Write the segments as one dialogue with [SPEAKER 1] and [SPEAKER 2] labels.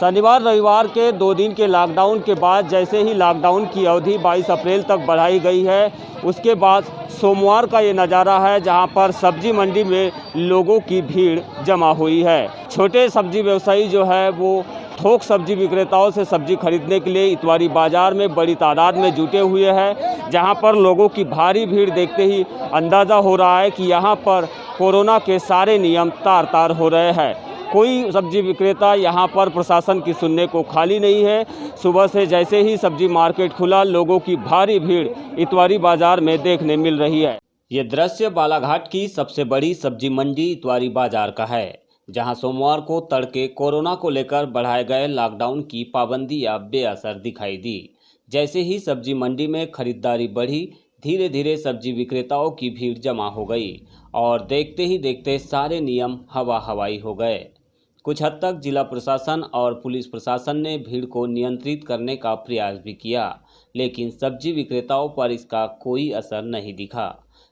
[SPEAKER 1] शनिवार रविवार के 2 दिन के लॉकडाउन के बाद जैसे ही लॉकडाउन की अवधि 22 अप्रैल तक बढ़ाई गई है, उसके बाद सोमवार का ये नज़ारा है जहां पर सब्जी मंडी में लोगों की भीड़ जमा हुई है। छोटे सब्जी व्यवसायी जो है वो थोक सब्जी विक्रेताओं से सब्जी खरीदने के लिए इतवारी बाज़ार में बड़ी तादाद में जुटे हुए हैं, जहां पर लोगों की भारी भीड़ देखते ही अंदाज़ा हो रहा है कि यहां पर कोरोना के सारे नियम तार तार हो रहे हैं। कोई सब्जी विक्रेता यहां पर प्रशासन की सुनने को खाली नहीं है। सुबह से जैसे ही सब्जी मार्केट खुला, लोगों की भारी भीड़ इतवारी बाज़ार में देखने मिल रही है। ये दृश्य बालाघाट की सबसे बड़ी सब्जी मंडी इतवारी बाज़ार का है, जहां सोमवार को तड़के कोरोना को लेकर बढ़ाए गए लॉकडाउन की पाबंदियां बेअसर दिखाई दी। जैसे ही सब्जी मंडी में खरीदारी बढ़ी, धीरे धीरे सब्जी विक्रेताओं की भीड़ जमा हो गई और देखते ही देखते सारे नियम हवा हवाई हो गए। कुछ हद तक जिला प्रशासन और पुलिस प्रशासन ने भीड़ को नियंत्रित करने का प्रयास भी किया, लेकिन सब्जी विक्रेताओं पर इसका कोई असर नहीं दिखा।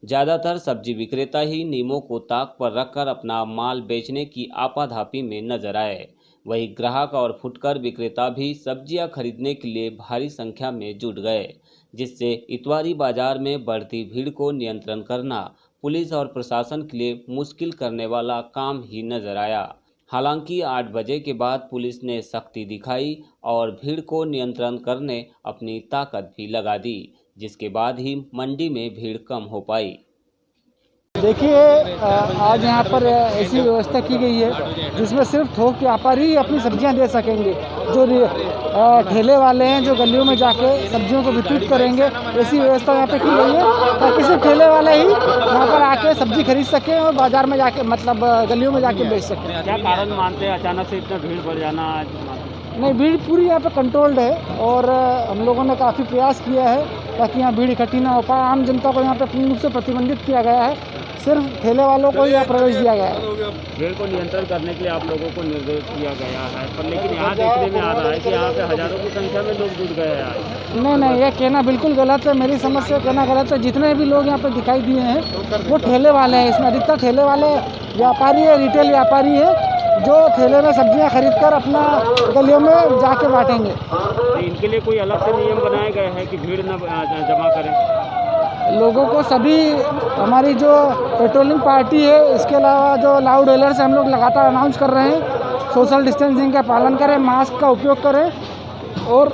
[SPEAKER 1] ज़्यादातर सब्जी विक्रेता ही नियमों को ताक पर रखकर अपना माल बेचने की आपाधापी में नजर आए। वहीं ग्राहक और फुटकर विक्रेता भी सब्जियां खरीदने के लिए भारी संख्या में जुट गए, जिससे इतवारी बाजार में बढ़ती भीड़ को नियंत्रण करना पुलिस और प्रशासन के लिए मुश्किल करने वाला काम ही नजर आया। हालांकि 8 बजे के बाद पुलिस ने सख्ती दिखाई और भीड़ को नियंत्रण करने अपनी ताकत भी लगा दी, जिसके बाद ही मंडी में भीड़ कम हो पाई।
[SPEAKER 2] देखिए, आज यहाँ पर ऐसी व्यवस्था की गई है जिसमें सिर्फ थोक व्यापारी ही अपनी सब्जियाँ दे सकेंगे। जो ठेले वाले हैं जो गलियों में जाके सब्जियों को वितरित करेंगे, ऐसी व्यवस्था यहाँ पे की गई है ताकि सिर्फ ठेले वाले ही यहाँ पर आके सब्जी खरीद सकें और बाजार में जाके मतलब गलियों में जाके बेच सकें।
[SPEAKER 1] क्या कारण मानते हैं अचानक से इतना भीड़ बढ़ जाना?
[SPEAKER 2] नहीं, भीड़ पूरी यहाँ पे कंट्रोल्ड है और हम लोगों ने काफ़ी प्रयास किया है ताकि यहाँ भीड़ इकट्ठी ना हो पाए। आम जनता को यहाँ पे पूर्ण रूप से प्रतिबंधित किया गया है, सिर्फ ठेले वालों को यहाँ प्रवेश दिया गया है।
[SPEAKER 1] भीड़ को नियंत्रण करने के लिए आप लोगों को निर्देश दिया गया है, पर लेकिन यहाँ देखने में आ रहा है कि यहाँ पे हजारों की संख्या में लोग जुट गए हैं।
[SPEAKER 2] नहीं, ये कहना बिल्कुल गलत है। मेरी समझ से कहना गलत है। जितने भी लोग यहाँ पे दिखाई दिए हैं वो ठेले वाले हैं। इसमें अधिकतर ठेले वाले व्यापारी है, रिटेल व्यापारी है, जो ठेले में सब्जियां खरीदकर अपना गलियों में जाके बांटेंगे।
[SPEAKER 1] तो इनके लिए कोई अलग से नियम बनाए गए हैं कि भीड़ न जमा करें?
[SPEAKER 2] लोगों को सभी, हमारी जो पेट्रोलिंग पार्टी है, इसके अलावा जो लाउड व्हीलर से हम लोग लगातार अनाउंस कर रहे हैं, सोशल डिस्टेंसिंग का पालन करें, मास्क का उपयोग करें और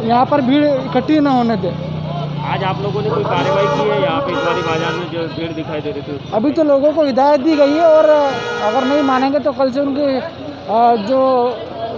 [SPEAKER 2] यहाँ पर भीड़ इकट्ठी न होने दें।
[SPEAKER 1] आज आप लोगों ने कोई कार्रवाई की है यहाँ पे इतवारी बाजार में जो भीड़ दिखाई दे रही थी?
[SPEAKER 2] अभी तो लोगों को हिदायत दी गई है और अगर नहीं मानेंगे तो कल से उनकी जो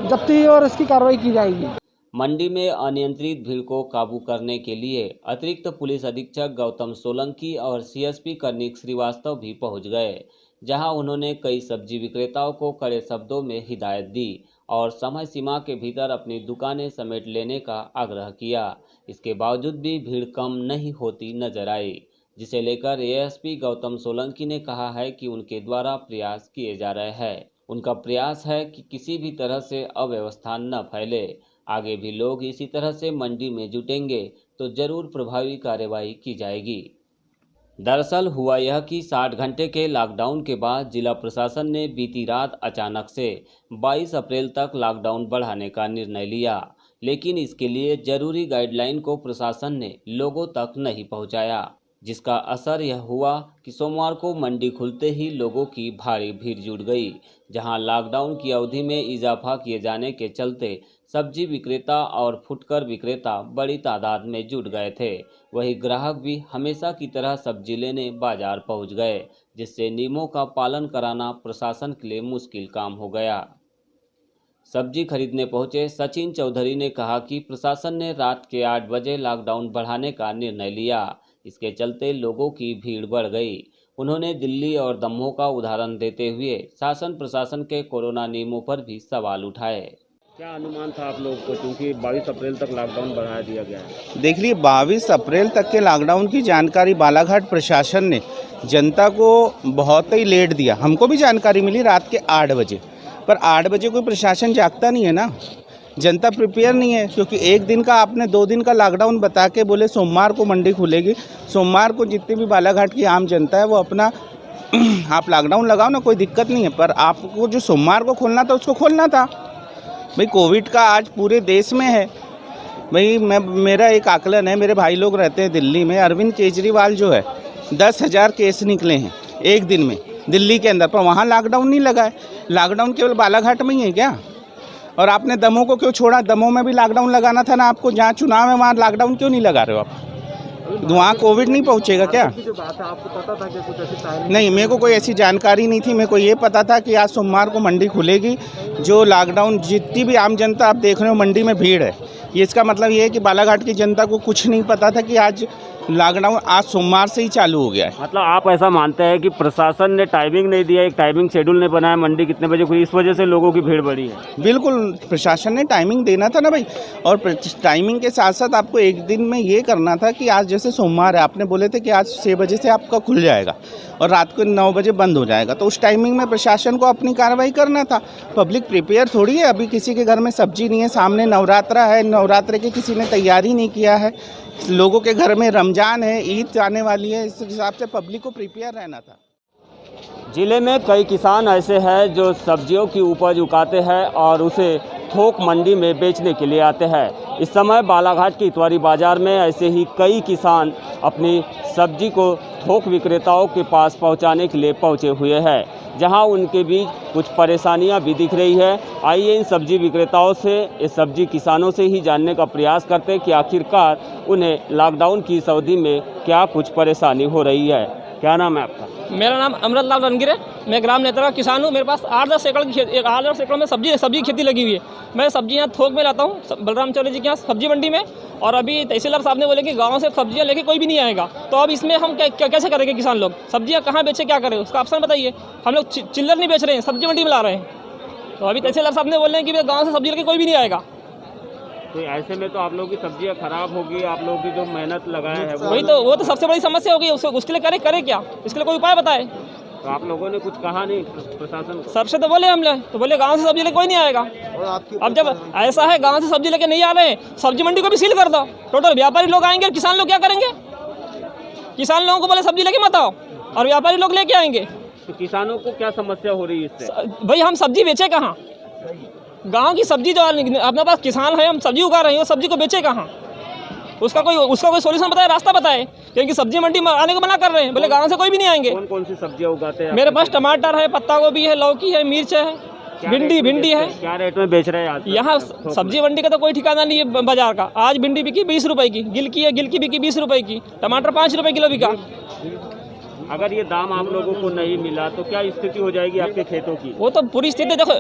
[SPEAKER 2] जब्ती और इसकी कार्रवाई की जाएगी।
[SPEAKER 1] मंडी में अनियंत्रित भीड़ को काबू करने के लिए अतिरिक्त पुलिस अधीक्षक गौतम सोलंकी और सीएसपी कर्णिक श्रीवास्तव भी पहुंच गए, जहां उन्होंने कई सब्जी विक्रेताओं को कड़े शब्दों में हिदायत दी और समय सीमा के भीतर अपनी दुकानें समेट लेने का आग्रह किया। इसके बावजूद भी भीड़ कम नहीं होती नजर आई, जिसे लेकर एएसपी गौतम सोलंकी ने कहा है कि उनके द्वारा प्रयास किए जा रहे हैं। उनका प्रयास है कि किसी भी तरह से अव्यवस्था न फैले। आगे भी लोग इसी तरह से मंडी में जुटेंगे तो जरूर प्रभावी कार्रवाई की जाएगी। दरअसल हुआ यह कि 60 घंटे के लॉकडाउन के बाद जिला प्रशासन ने बीती रात अचानक से 22 अप्रैल तक लॉकडाउन बढ़ाने का निर्णय लिया, लेकिन इसके लिए जरूरी गाइडलाइन को प्रशासन ने लोगों तक नहीं पहुंचाया, जिसका असर यह हुआ कि सोमवार को मंडी खुलते ही लोगों की भारी भीड़ जुट गई, जहां लॉकडाउन की अवधि में इजाफा किए जाने के चलते सब्जी विक्रेता और फुटकर विक्रेता बड़ी तादाद में जुट गए थे। वहीं ग्राहक भी हमेशा की तरह सब्जी लेने बाजार पहुंच गए, जिससे नियमों का पालन कराना प्रशासन के लिए मुश्किल काम हो गया। सब्जी खरीदने पहुंचे सचिन चौधरी ने कहा कि प्रशासन ने रात के 8 बजे लॉकडाउन बढ़ाने का निर्णय लिया, इसके चलते लोगों की भीड़ बढ़ गई। उन्होंने दिल्ली और दमोह का उदाहरण देते हुए शासन प्रशासन के कोरोना नियमों पर भी सवाल उठाए। क्या अनुमान था आप लोगों को, क्योंकि 22 अप्रैल तक लॉकडाउन बढ़ा दिया गया है?
[SPEAKER 3] देख लीजिए, 22 अप्रैल तक के लॉकडाउन की जानकारी बालाघाट प्रशासन ने जनता को बहुत ही लेट दिया। हमको भी जानकारी मिली रात के 8 बजे, पर 8 बजे कोई प्रशासन जागता नहीं है ना, जनता प्रिपेयर नहीं है। क्योंकि एक दिन का आपने 2 दिन का लॉकडाउन बता के बोले सोमवार को मंडी खुलेगी। सोमवार को जितनी भी बालाघाट की आम जनता है वो अपना आप लॉकडाउन लगाओ ना, कोई दिक्कत नहीं है, पर आपको जो सोमवार को खोलना था उसको खोलना था। भाई कोविड का आज पूरे देश में है। भाई मेरा एक आकलन है, मेरे भाई लोग रहते हैं दिल्ली में, अरविंद केजरीवाल जो है 10,000 केस निकले हैं एक दिन में दिल्ली के अंदर, पर वहाँ लॉकडाउन नहीं लगा है। लॉकडाउन केवल बालाघाट में ही है क्या? और आपने दमोह को क्यों छोड़ा? दमोह में भी लॉकडाउन लगाना था ना आपको, जहाँ चुनाव है वहाँ लॉकडाउन क्यों नहीं लगा रहे हो आप? वहाँ कोविड नहीं पहुँचेगा क्या?
[SPEAKER 2] जो बात है आपको पता था कि कुछ ऐसी टाइमिंग?
[SPEAKER 3] नहीं, मेरे को कोई ऐसी जानकारी नहीं थी। मेरे को ये पता था कि आज सोमवार को मंडी खुलेगी। जो लॉकडाउन, जितनी भी आम जनता आप देख रहे हो मंडी में भीड़ है, ये इसका मतलब ये है कि बालाघाट की जनता को कुछ नहीं पता था कि आज लॉकडाउन आज सोमवार से ही चालू हो गया है।
[SPEAKER 1] मतलब आप ऐसा मानते हैं कि प्रशासन ने टाइमिंग नहीं दिया, एक टाइमिंग शेड्यूल नहीं बनाया, मंडी कितने बजे खुली, इस वजह से लोगों की भीड़ बढ़ी है?
[SPEAKER 3] बिल्कुल, प्रशासन ने टाइमिंग देना था ना भाई। और टाइमिंग के साथ साथ आपको एक दिन में ये करना था कि आज जैसे सोमवार है, आपने बोले थे कि आज 6 बजे से आपका खुल जाएगा और रात को 9 बजे बंद हो जाएगा, तो उस टाइमिंग में प्रशासन को अपनी कार्रवाई करना था। पब्लिक प्रिपेयर थोड़ी है, अभी किसी के घर में सब्जी नहीं है, सामने नवरात्रा है, नवरात्रे की किसी ने तैयारी नहीं किया है, लोगों के घर में रमजान है, ईद आने वाली है, इस हिसाब से पब्लिक को प्रिपेयर रहना था।
[SPEAKER 1] जिले में कई किसान ऐसे हैं जो सब्जियों की उपज उगाते हैं और उसे थोक मंडी में बेचने के लिए आते हैं। इस समय बालाघाट के इतवारी बाजार में ऐसे ही कई किसान अपनी सब्जी को थोक विक्रेताओं के पास पहुंचाने के लिए पहुंचे हुए हैं, जहां उनके बीच कुछ परेशानियां भी दिख रही है। आइए इन सब्जी विक्रेताओं से, इस सब्जी किसानों से ही जानने का प्रयास करते हैं कि आखिरकार उन्हें लॉकडाउन की इस अवधि में क्या कुछ परेशानी हो रही है। क्या नाम है आपका?
[SPEAKER 4] मेरा नाम अमृतलाल रणगिर है। मैं ग्राम नेत्रा किसान हूँ। मेरे पास 8-10 एकड़ की 8-10 एकड़ में सब्जी खेती लगी हुई है। मैं सब्जी यहाँ थोक में लाता हूँ बलराम चौधरी जी के यहाँ सब्जी मंडी में, और अभी तहसीलदार साहब ने बोले कि गाँव से सब्जियाँ लेके कोई भी नहीं आएगा। तो अब इसमें हम कैसे करेंगे? किसान लोग सब्जियाँ कहाँ बेचे, क्या करें, उसका ऑप्शन बताइए। हम लोग चिल्लर नहीं बेच रहे हैं, सब्जी मंडी में ला रहे हैं। तो अभी तहसीलदार साहब ने बोले हैं कि गाँव से सब्जी लेके कोई भी नहीं आएगा।
[SPEAKER 1] तो ऐसे में तो आप लोगों की सब्जियां खराब होगी, आप लोगों की जो मेहनत लगाए हैं
[SPEAKER 4] वो तो सबसे बड़ी समस्या होगी। उसके लिए करे क्या? इसके लिए कोई उपाय बताए।
[SPEAKER 1] तो आप लोगों ने कुछ कहा नहीं प्रशासन को?
[SPEAKER 4] सर से तो बोले हमने, तो बोले गांव से सब्जी लेके कोई नहीं आएगा। अब जब ऐसा है गांव से सब्जी लेके नहीं आ रहे हैं, सब्जी मंडी को भी सील कर दो। टोटल व्यापारी लोग आएंगे और किसान लोग क्या करेंगे? किसान लोगों को बोले सब्जी लेके मत आओ, और व्यापारी लोग लेके आएंगे।
[SPEAKER 1] तो किसानों को क्या समस्या हो रही है इससे?
[SPEAKER 4] भाई हम सब्जी बेचे कहाँ? गांव की सब्जी जो अपने पास किसान है, हम सब्जी उगा रहे हैं, वो सब्जी को बेचे कहाँ? उसका कोई सोल्यूशन बताए, रास्ता बताए। क्योंकि सब्जी मंडी में आने को मना कर रहे हैं, बोले गांव से कोई भी नहीं आएंगे।
[SPEAKER 1] कौन कौन सी सब्जियां उगाते हैं?
[SPEAKER 4] मेरे पास टमाटर है, पत्ता गोभी है, लौकी है, मिर्च है, भिंडी है।
[SPEAKER 1] क्या रेट में बेच रहे हैं आज?
[SPEAKER 4] यहाँ सब्जी मंडी का तो कोई ठिकाना नहीं है बाजार का। आज भिंडी बिकी 20 रुपए की, गिल की बिकी 20 रुपए की, टमाटर 5 रुपए किलो बिका।
[SPEAKER 1] अगर ये दाम आप लोगों को नहीं मिला तो क्या स्थिति हो जाएगी आपके खेतों की?
[SPEAKER 4] वो तो पूरी स्थिति देखो,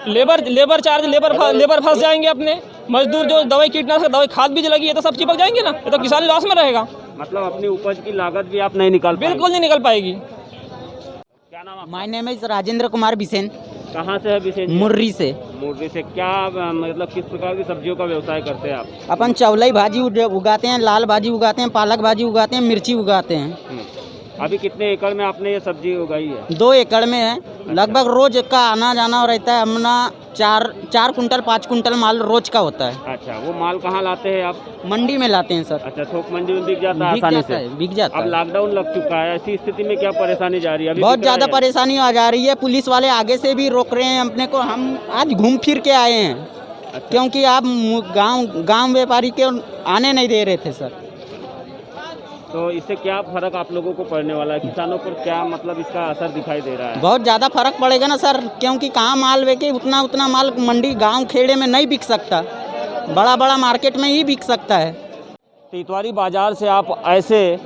[SPEAKER 4] लेबर चार्ज, लेबर फंस जाएंगे अपने, मजदूर जो दवाई कीटनाशक दवाई खाद बीज लगी है तो सब चिपक जाएंगे ना। ये तो किसान लॉस में रहेगा।
[SPEAKER 1] मतलब अपनी उपज की लागत भी आप नहीं निकाल पाएंगे?
[SPEAKER 4] बिल्कुल नहीं निकल पाएगी।
[SPEAKER 1] क्या नाम आपका?
[SPEAKER 5] My name is Rajendra Kumar Bisen.
[SPEAKER 1] कहाँ से है बिसेन?
[SPEAKER 5] मुर्री से।
[SPEAKER 1] मुर्री से। क्या मतलब किस प्रकार की सब्जियों का व्यवसाय करते हैं आप?
[SPEAKER 5] अपन चौलाई भाजी उगाते हैं, लाल भाजी उगाते हैं, पालक भाजी उगाते हैं, मिर्ची उगाते हैं।
[SPEAKER 1] अभी कितने एकड़ में आपने ये सब्जी उगाई है?
[SPEAKER 5] 2 एकड़ में है। लगभग रोज का आना जाना रहता है। अपना 4 कुंटल 5 कुंटल माल रोज का होता है।
[SPEAKER 1] अच्छा, वो माल कहाँ लाते हैं आप?
[SPEAKER 5] मंडी में लाते हैं सर।
[SPEAKER 1] अच्छा, थोक मंडी में बिक जाता है आसानी से?
[SPEAKER 5] बिक जाता
[SPEAKER 1] अब
[SPEAKER 5] है।
[SPEAKER 1] लॉकडाउन लग चुका है, ऐसी स्थिति में क्या परेशानी जा रही है? अभी
[SPEAKER 5] बहुत
[SPEAKER 1] बिक रहा
[SPEAKER 5] ज़्यादा
[SPEAKER 1] है?
[SPEAKER 5] परेशानी आ जा रही है। पुलिस वाले आगे से भी रोक रहे हैं अपने को। हम आज घूम फिर के आए हैं।
[SPEAKER 1] अच्छा।
[SPEAKER 5] क्योंकि आप गाँव व्यापारी के आने नहीं दे रहे थे सर।
[SPEAKER 1] तो इससे क्या फर्क आप लोगों को पड़ने वाला है? किसानों पर क्या मतलब इसका असर दिखाई दे रहा है?
[SPEAKER 5] बहुत ज़्यादा फर्क पड़ेगा ना सर, क्योंकि कहाँ माल बेचे उतना माल मंडी गांव खेड़े में नहीं बिक सकता, बड़ा मार्केट में ही बिक सकता है।
[SPEAKER 1] इतवारी बाजार से आप ऐसे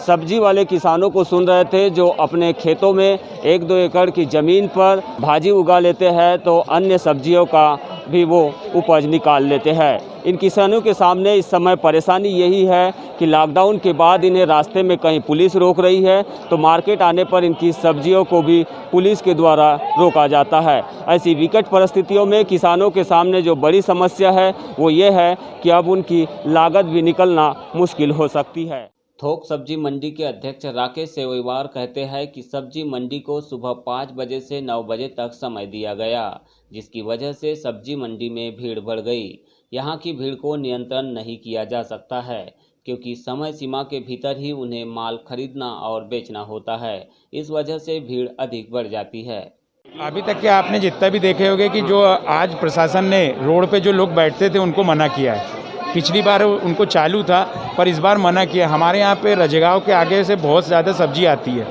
[SPEAKER 1] सब्जी वाले किसानों को सुन रहे थे जो अपने खेतों में 1-2 एकड़ की ज़मीन पर भाजी उगा लेते हैं तो अन्य सब्जियों का भी वो उपज निकाल लेते हैं। इन किसानों के सामने इस समय परेशानी यही है कि लॉकडाउन के बाद इन्हें रास्ते में कहीं पुलिस रोक रही है तो मार्केट आने पर इनकी सब्जियों को भी पुलिस के द्वारा रोका जाता है। ऐसी विकट परिस्थितियों में किसानों के सामने जो बड़ी समस्या है वो ये है कि अब उनकी लागत भी निकलना मुश्किल हो सकती है। थोक सब्जी मंडी के अध्यक्ष राकेश सेवईवार कहते हैं कि सब्जी मंडी को सुबह 5 बजे से 9 बजे तक समय दिया गया, जिसकी वजह से सब्जी मंडी में भीड़ बढ़ गई। यहाँ की भीड़ को नियंत्रण नहीं किया जा सकता है क्योंकि समय सीमा के भीतर ही उन्हें माल खरीदना और बेचना होता है। इस वजह से भीड़ अधिक बढ़ जाती है।
[SPEAKER 6] अभी तक के आपने जितना भी देखे होंगे कि जो आज प्रशासन ने रोड पे जो लोग बैठते थे उनको मना किया है। पिछली बार उनको चालू था पर इस बार मना किया। हमारे यहाँ पे रजगांव के आगे से बहुत ज़्यादा सब्जी आती है,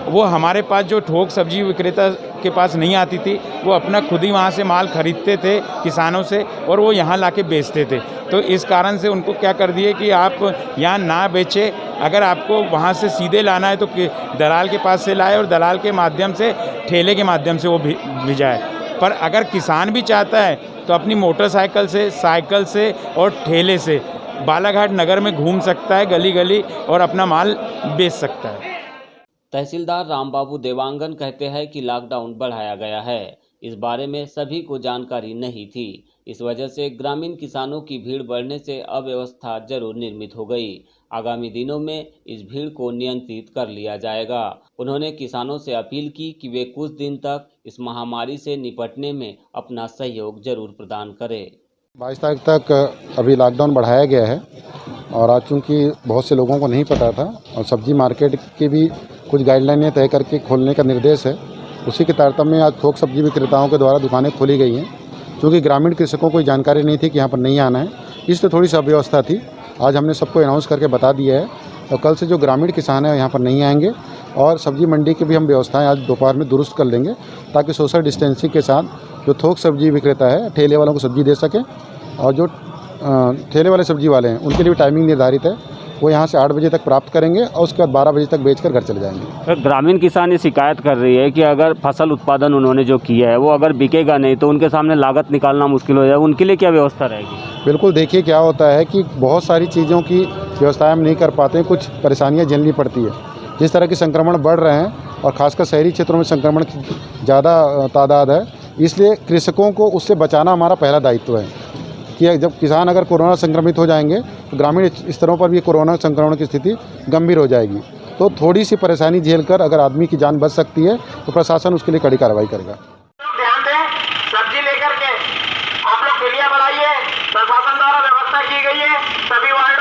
[SPEAKER 6] वो हमारे पास जो थोक सब्जी विक्रेता के पास नहीं आती थी, वो अपना खुद ही वहाँ से माल खरीदते थे किसानों से और वो यहाँ लाके बेचते थे। तो इस कारण से उनको क्या कर दिए कि आप यहाँ ना बेचे, अगर आपको वहाँ से सीधे लाना है तो दलाल के पास से लाए और दलाल के माध्यम से ठेले के माध्यम से वो भिजाए। पर अगर किसान भी चाहता है तो अपनी मोटरसाइकिल से, साइकिल से और ठेले से बालाघाट नगर में घूम सकता है गली गली और अपना माल बेच सकता है।
[SPEAKER 1] तहसीलदार रामबाबू देवांगन कहते हैं कि लॉकडाउन बढ़ाया गया है। इस बारे में सभी को जानकारी नहीं थी। इस वजह से ग्रामीण किसानों की भीड़ बढ़ने से अव्यवस्था जरूर निर्मित हो गई। आगामी दिनों में इस भीड़ को नियंत्रित कर लिया जाएगा। उन्होंने किसानों से अपील की कि वे कुछ दिन तक इस महामारी से निपटने में अपना सहयोग जरूर प्रदान करें।
[SPEAKER 7] 22 तारीख तक अभी लॉकडाउन बढ़ाया गया है और आज चूँकि बहुत से लोगों को नहीं पता था और सब्जी मार्केट की भी कुछ गाइडलाइनें तय करके खोलने का निर्देश है, उसी के तारतम्य में आज थोक सब्जी विक्रेताओं के द्वारा दुकानें खोली गई हैं। क्योंकि ग्रामीण कृषकों को जानकारी नहीं थी कि यहाँ पर नहीं आना है, इसलिए थोड़ी सी अव्यवस्था थी। आज हमने सबको अनाउंस करके बता दिया है और कल से जो ग्रामीण किसान हैं यहाँ पर नहीं आएंगे और सब्जी मंडी की भी हम व्यवस्थाएं आज दोपहर में दुरुस्त कर लेंगे ताकि सोशल डिस्टेंसिंग के साथ जो थोक सब्जी विक्रेता है ठेले वालों को सब्जी दे सकें और जो ठेले वाले सब्जी वाले हैं उनके लिए भी टाइमिंग निर्धारित है, वो यहाँ से 8 बजे तक प्राप्त करेंगे और उसके बाद 12 बजे तक बेचकर घर चले जाएंगे।
[SPEAKER 1] ग्रामीण किसान ये शिकायत कर रही है कि अगर फसल उत्पादन उन्होंने जो किया है वो अगर बिकेगा नहीं तो उनके सामने लागत निकालना मुश्किल हो जाएगा, उनके लिए क्या व्यवस्था रहेगी?
[SPEAKER 7] बिल्कुल, देखिए क्या होता है कि बहुत सारी चीज़ों की व्यवस्थाएं हम नहीं कर पाते हैं, कुछ परेशानियाँ झेलनी पड़ती है। जिस तरह के संक्रमण बढ़ रहे हैं और खासकर शहरी क्षेत्रों में संक्रमण की ज़्यादा तादाद है, इसलिए कृषकों को उससे बचाना हमारा पहला दायित्व है कि जब किसान अगर कोरोना संक्रमित हो जाएंगे तो ग्रामीण स्तरों पर भी कोरोना संक्रमण की स्थिति गंभीर हो जाएगी। तो थोड़ी सी परेशानी झेलकर अगर आदमी की जान बच सकती है तो प्रशासन उसके लिए कड़ी कार्रवाई करेगा।
[SPEAKER 8] ध्यान दें, सब्जी लेकर के आप लोग बिलिया बढ़ाइए, प्रशासन द्वारा व्यवस्था की गई है। सभी वार्ड